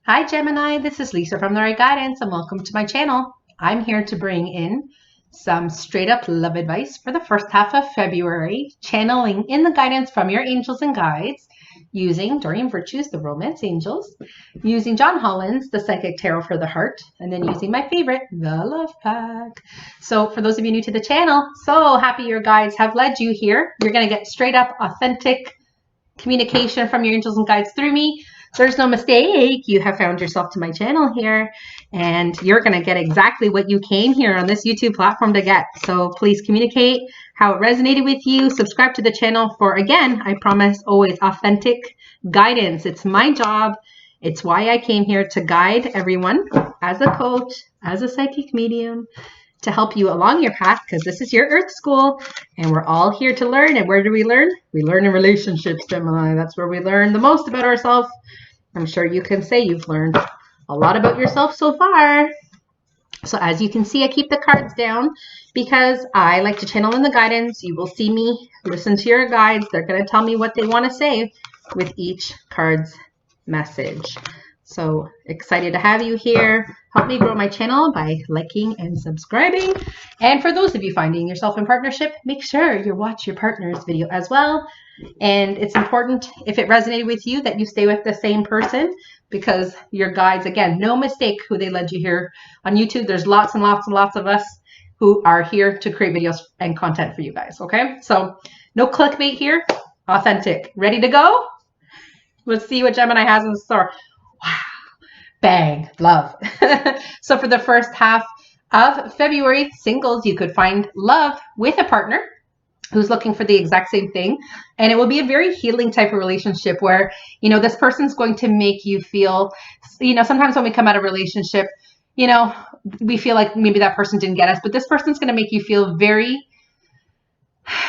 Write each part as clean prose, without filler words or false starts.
Hi Gemini, this is Lisa from The Right Guidance and welcome to my channel. I'm here to bring in some straight up love advice for the first half of February, channeling in the guidance from your angels and guides, using Doreen Virtue's The Romance Angels, using John Holland's The Psychic Tarot for the Heart, and then using my favorite, The Love Pack. So for those of you new to the channel, so happy your guides have led you here. You're going to get straight up authentic communication from your angels and guides through me. There's no mistake. You have found yourself to my channel here, and you're going to get exactly what you came here on this YouTube platform to get. So please communicate how it resonated with you. Subscribe to the channel for, again, I promise, always authentic guidance. It's my job. It's why I came here, to guide everyone as a coach, as a psychic medium, to help you along your path, because this is your Earth School and we're all here to learn. And where do we learn? We learn in relationships, Gemini. That's where we learn the most about ourselves. I'm sure you can say you've learned a lot about yourself so far. So as you can see, I keep the cards down because I like to channel in the guidance. You will see me listen to your guides. They're going to tell me what they want to say with each card's message. So excited to have you here. Help me grow my channel by liking and subscribing. And for those of you finding yourself in partnership, make sure you watch your partner's video as well. And it's important, if it resonated with you, that you stay with the same person, because your guides, again, no mistake who they led you here on YouTube. There's lots and lots and lots of us who are here to create videos and content for you guys. Okay, so no clickbait here, authentic. Ready to go? Let's see what Gemini has in store. Wow, bang, love. So for the first half of February, singles, you could find love with a partner who's looking for the exact same thing. And it will be a very healing type of relationship where, you know, this person's going to make you feel, you know, sometimes when we come out of a relationship, you know, we feel like maybe that person didn't get us, but this person's going to make you feel very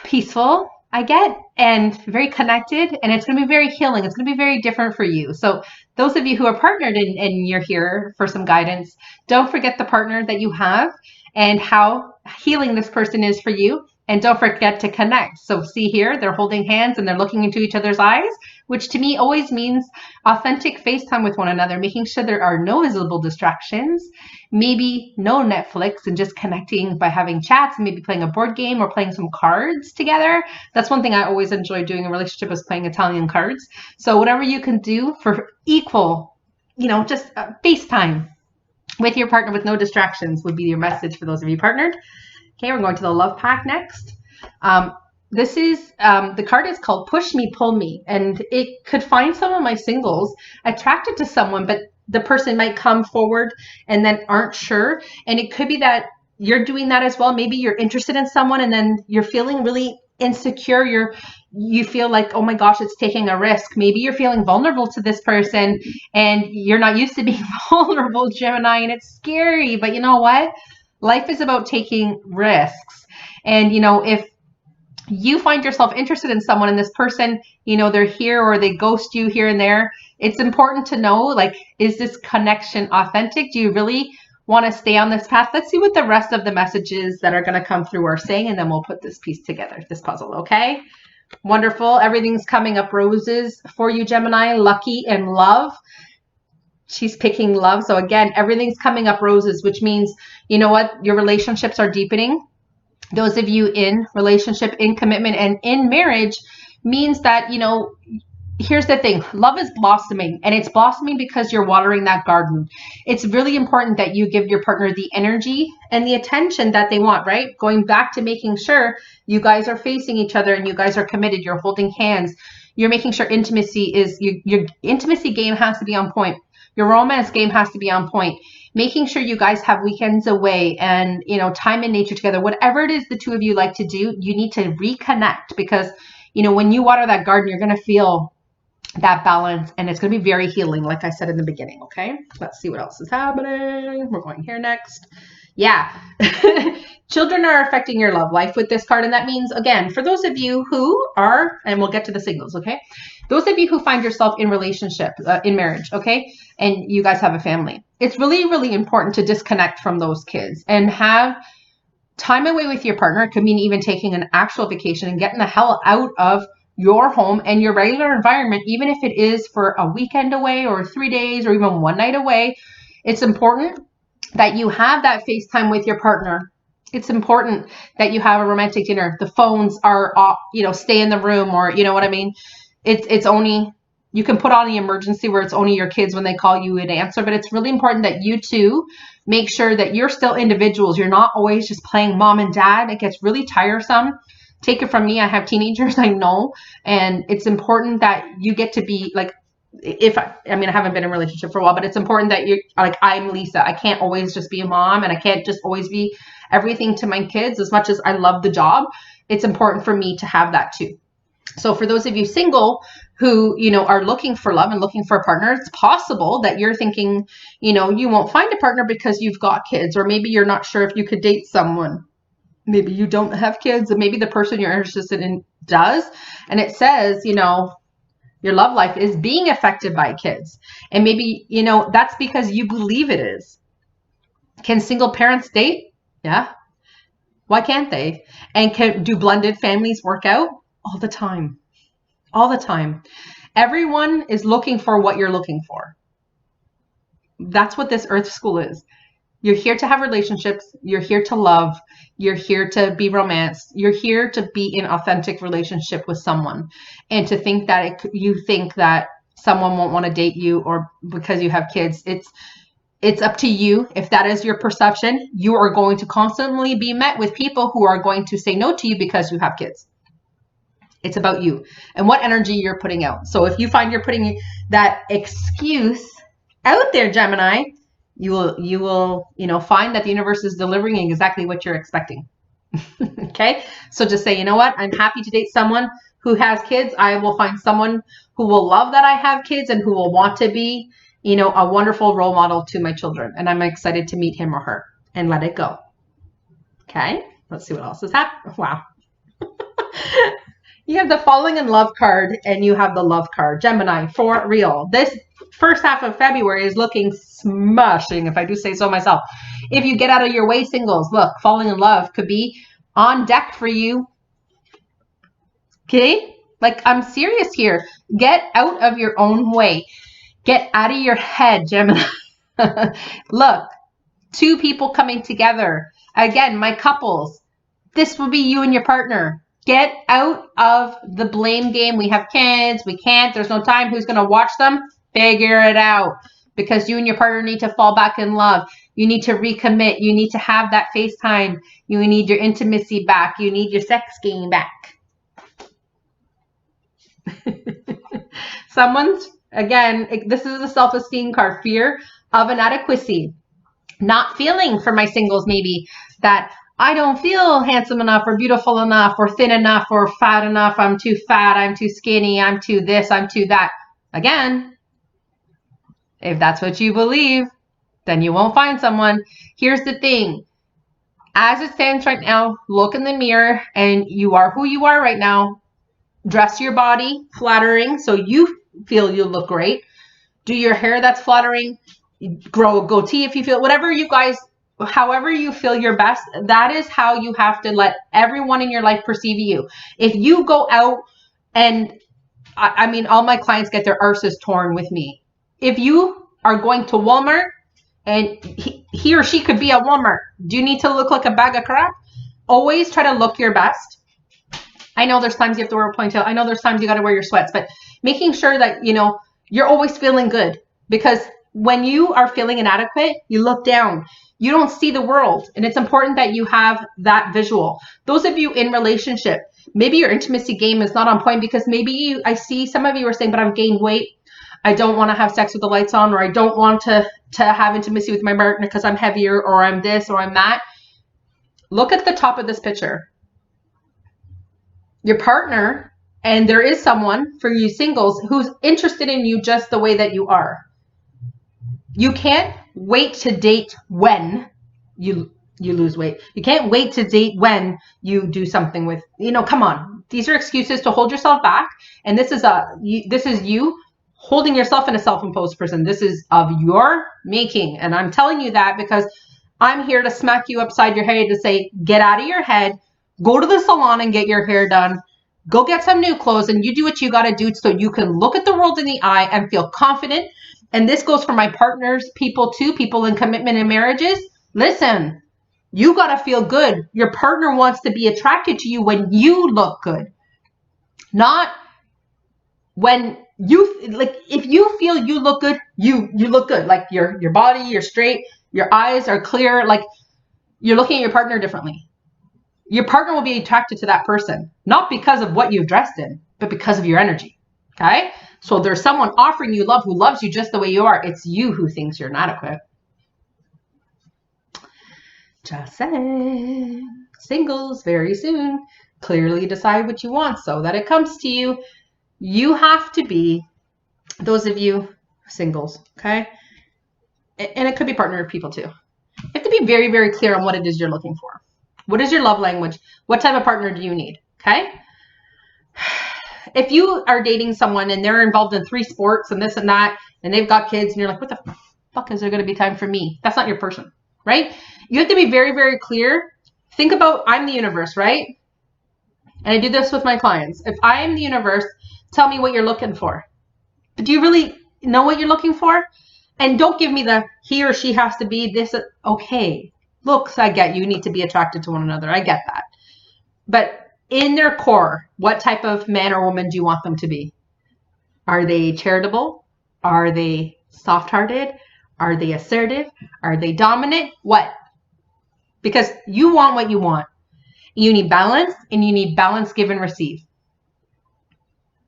peaceful, I get, and very connected, and it's going to be very healing. It's going to be very different for you. So those of you who are partnered and you're here for some guidance, don't forget the partner that you have and how healing this person is for you. And don't forget to connect. So see here, they're holding hands and they're looking into each other's eyes, which to me always means authentic FaceTime with one another, making sure there are no visible distractions, maybe no Netflix, and just connecting by having chats and maybe playing a board game or playing some cards together. That's one thing I always enjoy doing in a relationship, is playing Italian cards. So whatever you can do for equal, you know, just FaceTime with your partner with no distractions would be your message for those of you partnered. Okay, we're going to the love pack next. This is, the card is called Push Me, Pull Me. And it could find some of my singles attracted to someone, but the person might come forward and then aren't sure. And it could be that you're doing that as well. Maybe you're interested in someone and then you're feeling really insecure. You feel like, oh my gosh, it's taking a risk. Maybe you're feeling vulnerable to this person and you're not used to being vulnerable, Gemini, and it's scary. But you know what? Life is about taking risks. And, you know, if you find yourself interested in someone and this person, you know, they're here or they ghost you here and there, it's important to know, like, is this connection authentic? Do you really want to stay on this path? Let's see what the rest of the messages that are going to come through are saying, and then we'll put this piece together, this puzzle, okay? Wonderful. Everything's coming up roses for you, Gemini. Lucky and love. She's picking love. So again, everything's coming up roses, which means, you know what, your relationships are deepening. Those of you in relationship, in commitment, and in marriage means that, you know, here's the thing. Love is blossoming, and it's blossoming because you're watering that garden. It's really important that you give your partner the energy and the attention that they want, right? Going back to making sure you guys are facing each other and you guys are committed. You're holding hands. You're making sure intimacy is, your intimacy game has to be on point. Your romance game has to be on point. Making sure you guys have weekends away and, you know, time in nature together. Whatever it is the two of you like to do, you need to reconnect, because, you know, when you water that garden, you're going to feel that balance, and it's going to be very healing, like I said in the beginning. Okay, let's see what else is happening. We're going here next. Yeah. Children are affecting your love life with this card. And that means, again, for those of you who are, and we'll get to the singles, okay? Those of you who find yourself in relationship, in marriage, okay? And you guys have a family. It's really, really important to disconnect from those kids and have time away with your partner. It could mean even taking an actual vacation and getting the hell out of your home and your regular environment, even if it is for a weekend away or 3 days or even one night away. It's important that you have that FaceTime with your partner. It's important that you have a romantic dinner. The phones are off, stay in the room, or you know what I mean? It's only, you can put on the emergency where it's only your kids when they call you would answer, but it's really important that you two make sure that you're still individuals. You're not always just playing mom and dad. It gets really tiresome. Take it from me. I have teenagers, I know. And it's important that you get to be like, I haven't been in a relationship for a while, but it's important that you're like, I'm Lisa. I can't always just be a mom, and I can't just always be everything to my kids. As much as I love the job, it's important for me to have that too. So for those of you single who, are looking for love and looking for a partner, it's possible that you're thinking, you won't find a partner because you've got kids, or maybe you're not sure if you could date someone. Maybe you don't have kids, and maybe the person you're interested in does. And it says, your love life is being affected by kids. And maybe, that's because you believe it is. Can single parents date? Yeah. Why can't they? And do blended families work out? All the time. All the time. Everyone is looking for what you're looking for. That's what this Earth School is. You're here to have relationships. You're here to love. You're here to be romanced. You're here to be in authentic relationship with someone. And to think that you think that someone won't want to date you or because you have kids, it's up to you. If that is your perception, you are going to constantly be met with people who are going to say no to you because you have kids. It's about you and what energy you're putting out. So if you find you're putting that excuse out there, Gemini, you will find that the universe is delivering exactly what you're expecting. Okay. So just say, you know what? I'm happy to date someone who has kids. I will find someone who will love that I have kids and who will want to be, a wonderful role model to my children. And I'm excited to meet him or her, and let it go. Okay. Let's see what else is happening. Wow. You have the falling in love card and you have the love card. Gemini, for real. This first half of February is looking smashing, if I do say so myself. If you get out of your way, singles, look, falling in love could be on deck for you. Okay? Like, I'm serious here. Get out of your own way. Get out of your head, Gemini. Look, two people coming together. Again, my couples. This will be you and your partner. Get out of the blame game. We have kids. We can't. There's no time. Who's going to watch them? Figure it out. Because you and your partner need to fall back in love. You need to recommit. You need to have that FaceTime. You need your intimacy back. You need your sex game back. Again, this is a self-esteem card. Fear of inadequacy. Not feeling, for my singles maybe, that I don't feel handsome enough or beautiful enough or thin enough or fat enough. I'm too fat. I'm too skinny. I'm too this. I'm too that. Again, if that's what you believe, then you won't find someone. Here's the thing. As it stands right now, look in the mirror and you are who you are right now. Dress your body flattering so you feel you look great. Do your hair that's flattering. Grow a goatee if you feel, whatever you guys, however you feel your best, that is how you have to let everyone in your life perceive you. If you go out and, all my clients get their arses torn with me. If you are going to Walmart and he or she could be at Walmart, do you need to look like a bag of crap? Always try to look your best. I know there's times you have to wear a ponytail. I know there's times you got to wear your sweats, but making sure that, you're always feeling good, because when you are feeling inadequate, you look down. You don't see the world. And it's important that you have that visual. Those of you in relationship, maybe your intimacy game is not on point because maybe I see some of you are saying, but I've gained weight. I don't want to have sex with the lights on, or I don't want to have intimacy with my partner because I'm heavier, or I'm this, or I'm that. Look at the top of this picture. Your partner, and there is someone for you singles who's interested in you just the way that you are. You can't wait to date when you lose weight. You can't wait to date when you do something with, come on. These are excuses to hold yourself back. And this is you holding yourself in a self-imposed prison. This is of your making. And I'm telling you that because I'm here to smack you upside your head to say, get out of your head, go to the salon and get your hair done. Go get some new clothes and you do what you got to do so you can look at the world in the eye and feel confident. And this goes for my partners, people too, people in commitment and marriages. Listen, you got to feel good. Your partner wants to be attracted to you when you look good. Not when you, like, if you feel you look good, you look good. Like your body, you're straight, your eyes are clear, like you're looking at your partner differently. Your partner will be attracted to that person, not because of what you've dressed in, but because of your energy. Okay? So there's someone offering you love who loves you just the way you are. It's you who thinks you're inadequate. Just saying. Singles, very soon. Clearly decide what you want so that it comes to you. You have to be, those of you singles, okay? And it could be partner people too. You have to be very, very clear on what it is you're looking for. What is your love language? What type of partner do you need? Okay. If you are dating someone and they're involved in 3 sports and this and that, and they've got kids and you're like, what the fuck is there going to be time for me? That's not your person, right? You have to be very, very clear. Think about, I'm the universe, right? And I do this with my clients. If I am the universe, tell me what you're looking for. But do you really know what you're looking for? And don't give me the, he or she has to be this. Okay. Looks, I get you need to be attracted to one another. I get that. But in their core, what type of man or woman do you want them to be? Are they charitable? Are they soft-hearted? Are they assertive? Are they dominant? What? Because you want what you want. You need balance, and you need balance give and receive.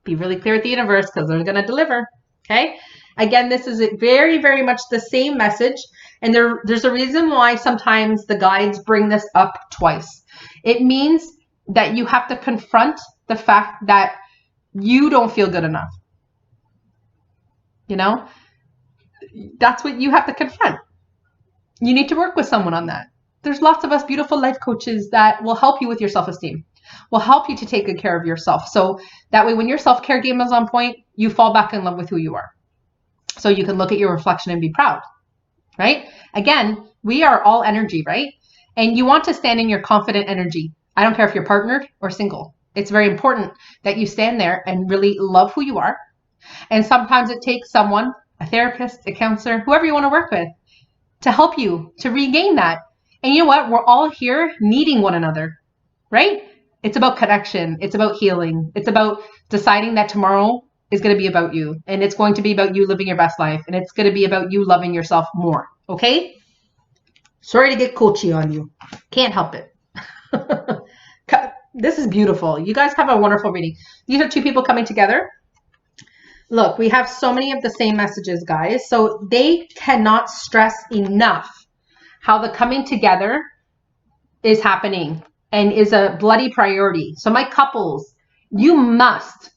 Be really clear with the universe because they're going to deliver. Okay? Again, this is very, very much the same message. And there's a reason why sometimes the guides bring this up twice. It means that you have to confront the fact that you don't feel good enough. You know, that's what you have to confront. You need to work with someone on that. There's lots of us beautiful life coaches that will help you with your self-esteem, will help you to take good care of yourself. So that way, when your self-care game is on point, you fall back in love with who you are. So you can look at your reflection and be proud. Right? Again, we are all energy, right? And you want to stand in your confident energy. I don't care if you're partnered or single. It's very important that you stand there and really love who you are. And sometimes it takes someone, a therapist, a counselor, whoever you want to work with, to help you to regain that. And you know what? We're all here needing one another, right? It's about connection. It's about healing. It's about deciding that tomorrow is going to be about you, and it's going to be about you living your best life, and it's going to be about you loving yourself more. Okay? Sorry to get coachy on you. Can't help it. This is beautiful. You guys have a wonderful reading. These are 2 people coming together. Look, we have so many of the same messages, guys. So they cannot stress enough how the coming together is happening and is a bloody priority. So my couples, you must,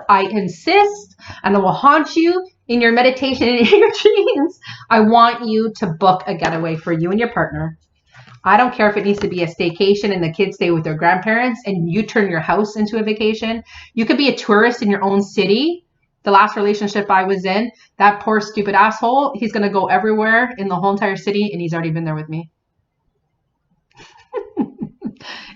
I insist, and I will haunt you in your meditation and in your dreams. I want you to book a getaway for you and your partner. I don't care if it needs to be a staycation and the kids stay with their grandparents and you turn your house into a vacation. You could be a tourist in your own city. The last relationship I was in, that poor stupid asshole, he's going to go everywhere in the whole entire city, and he's already been there with me.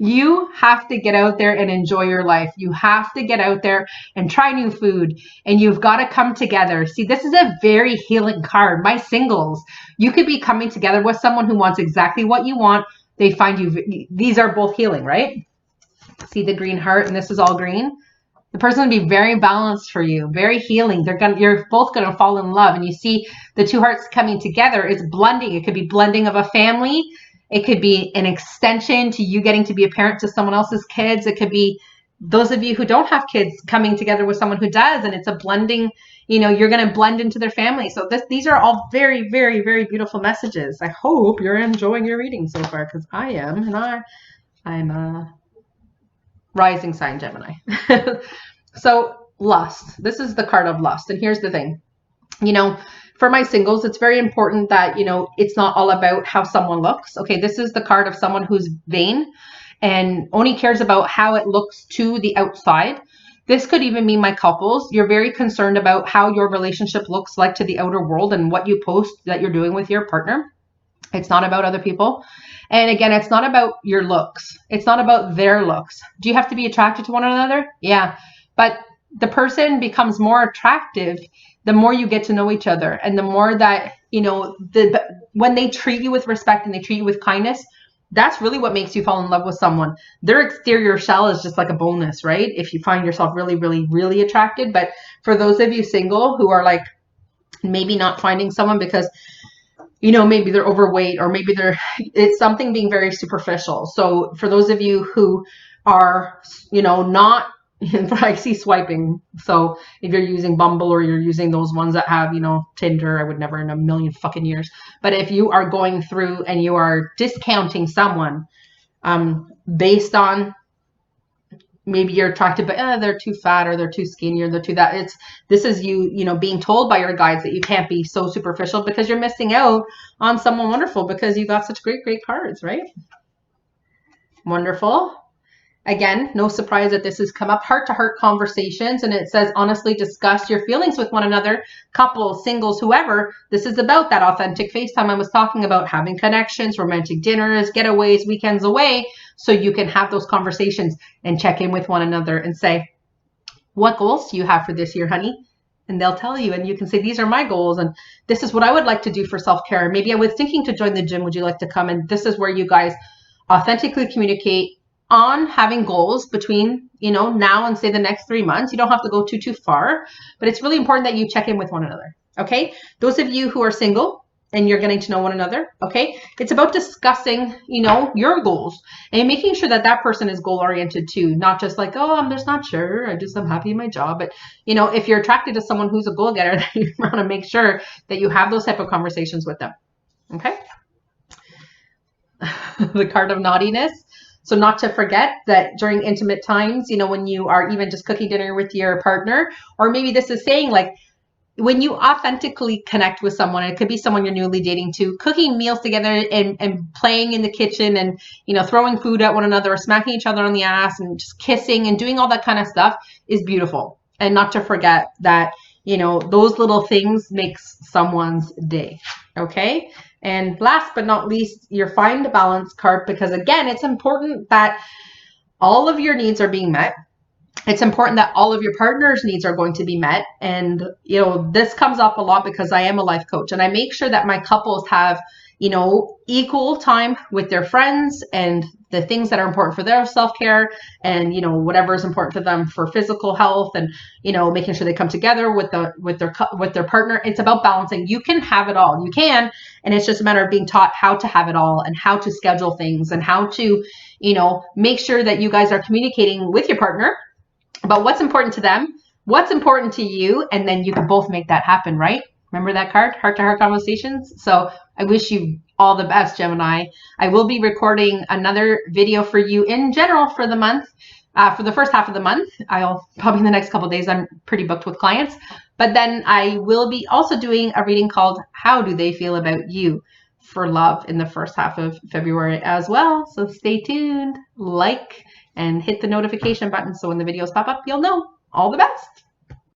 You have to get out there and enjoy your life. You have to get out there and try new food, and you've got to come together. See, this is a very healing card. My singles, you could be coming together with someone who wants exactly what you want. They find you, these are both healing, right? See the green heart, and this is all green. The person will be very balanced for you, very healing. You're both going to fall in love. And you see the 2 hearts coming together is blending. It could be blending of a family. It could be an extension to you getting to be a parent to someone else's kids. It could be those of you who don't have kids coming together with someone who does. And it's a blending, you're going to blend into their family. So these are all very, very, very beautiful messages. I hope you're enjoying your reading so far, because I am. And I'm a rising sign Gemini. So lust. This is the card of lust. And here's the thing. For my singles, it's very important that, it's not all about how someone looks. Okay, this is the card of someone who's vain and only cares about how it looks to the outside. This could even mean my couples. You're very concerned about how your relationship looks like to the outer world and what you post that you're doing with your partner. It's not about other people. And again, it's not about your looks. It's not about their looks. Do you have to be attracted to one another? Yeah. But the person becomes more attractive the more you get to know each other, and the more that, you know, when they treat you with respect and they treat you with kindness, that's really what makes you fall in love with someone. Their exterior shell is just like a bonus, right? If you find yourself really, really, really attracted. But for those of you single who are like maybe not finding someone because, you know, maybe they're overweight, or maybe it's something being very superficial. So for those of you who are, you know, not, I see swiping. So if you're using Bumble or you're using those ones that have, you know, Tinder, I would never in a million fucking years. But if you are going through and you are discounting someone based on maybe you're attracted, but they're too fat, or they're too skinny, or they're too that. This is you know, being told by your guides that you can't be so superficial, because you're missing out on someone wonderful because you got such great, great cards, right? Wonderful. Again, no surprise that this has come up. Heart-to-heart conversations, and it says honestly discuss your feelings with one another, couples, singles, whoever. This is about that authentic FaceTime I was talking about, having connections, romantic dinners, getaways, weekends away, so you can have those conversations and check in with one another and say, what goals do you have for this year, honey? And they'll tell you, and you can say, these are my goals, and this is what I would like to do for self-care. Maybe I was thinking to join the gym. Would you like to come? And this is where you guys authentically communicate on having goals between, you know, now and say the next 3 months. You don't have to go too far, but it's really important that you check in with one another. Okay. Those of you who are single and you're getting to know one another. Okay. It's about discussing, you know, your goals and making sure that that person is goal oriented too. Not just like, oh, I'm just not sure. I'm happy in my job. But, you know, if you're attracted to someone who's a goal getter, then you want to make sure that you have those type of conversations with them. Okay. The card of naughtiness. So not to forget that during intimate times, you know, when you are even just cooking dinner with your partner, or maybe this is saying like when you authentically connect with someone, it could be someone you're newly dating to, cooking meals together and playing in the kitchen and, you know, throwing food at one another or smacking each other on the ass and just kissing and doing all that kind of stuff is beautiful. And not to forget that, you know, those little things makes someone's day. Okay. And last but not least, your find balance card, because again, it's important that all of your needs are being met. It's important that all of your partner's needs are going to be met. And, you know, this comes up a lot because I am a life coach and I make sure that my couples have, you know, equal time with their friends and the things that are important for their self-care and, you know, whatever is important to them for physical health and, you know, making sure they come together with their partner. It's about balancing. You can have it all. You can. And it's just a matter of being taught how to have it all and how to schedule things and how to, you know, make sure that you guys are communicating with your partner about what's important to them, what's important to you, and then you can both make that happen, right? Remember that card, heart-to-heart conversations? So I wish you all the best, Gemini. I will be recording another video for you in general for the month, for the first half of the month. I'll probably in the next couple of days, I'm pretty booked with clients. But then I will be also doing a reading called How Do They Feel About You for love in the first half of February as well. So stay tuned, like, and hit the notification button so when the videos pop up, you'll know. All the best.